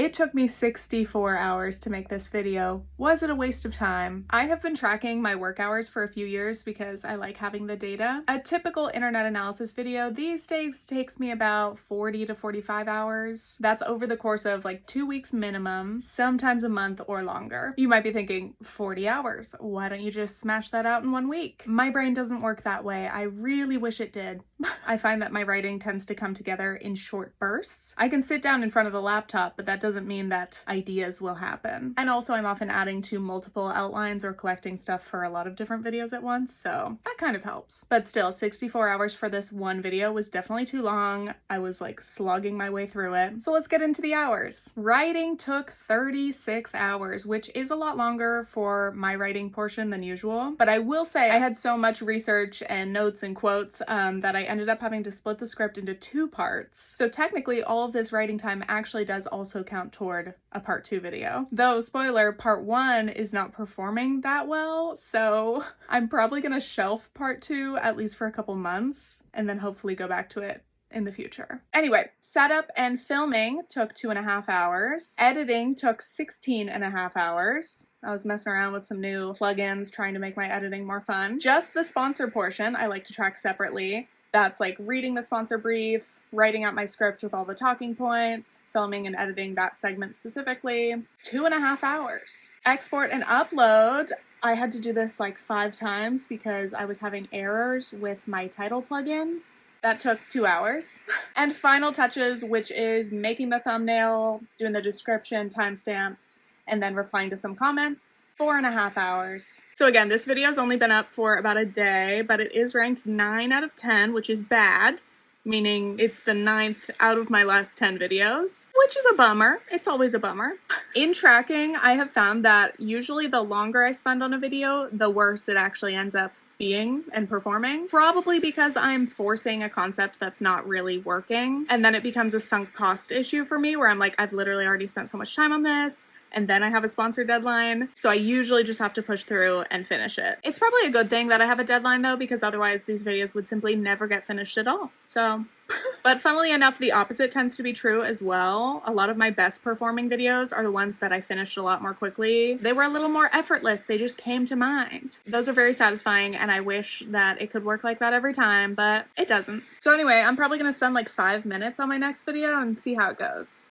It took me 64 hours to make this video. Was it a waste of time? I have been tracking my work hours for a few years because I like having the data. A typical internet analysis video these days takes me about 40 to 45 hours. That's over the course of like 2 weeks minimum, sometimes a month or longer. You might be thinking, 40 hours, why don't you just smash that out in 1 week? My brain doesn't work that way. I really wish it did. I find that my writing tends to come together in short bursts. I can sit down in front of the laptop, but that doesn't mean that ideas will happen. And also I'm often adding to multiple outlines or collecting stuff for a lot of different videos at once, so that kind of helps. But still, 64 hours for this one video was definitely too long. I was like slogging my way through it. So let's get into the hours. Writing took 36 hours, which is a lot longer for my writing portion than usual. But I will say I had so much research and notes and quotes that I ended up having to split the script into 2 parts. So technically all of this writing time actually does also count toward a part 2 video. Though, spoiler, part 1 is not performing that well, so I'm probably gonna shelf part 2 at least for a couple months and then hopefully go back to it in the future. Anyway, setup and filming took 2.5 hours. Editing took 16.5 hours. I was messing around with some new plugins trying to make my editing more fun. Just the sponsor portion I like to track separately. That's like reading the sponsor brief, writing out my script with all the talking points, filming and editing that segment specifically. 2.5 hours. Export and upload. I had to do this like 5 times because I was having errors with my title plugins. That took 2 hours. And final touches, which is making the thumbnail, doing the description, timestamps, and then replying to some comments, 4.5 hours. So again, this video's only been up for about a day, but it is ranked 9 out of 10, which is bad, meaning it's the 9th out of my last 10 videos, which is a bummer. It's always a bummer. In tracking, I have found that usually the longer I spend on a video, the worse it actually ends up being and performing, probably because I'm forcing a concept that's not really working, and then it becomes a sunk cost issue for me where I'm like, I've literally already spent so much time on this, and then I have a sponsor deadline, so I usually just have to push through and finish it. It's probably a good thing that I have a deadline though, because otherwise these videos would simply never get finished at all, so. But funnily enough, the opposite tends to be true as well. A lot of my best performing videos are the ones that I finished a lot more quickly. They were a little more effortless, they just came to mind. Those are very satisfying, and I wish that it could work like that every time, but it doesn't. So anyway, I'm probably gonna spend like 5 minutes on my next video and see how it goes.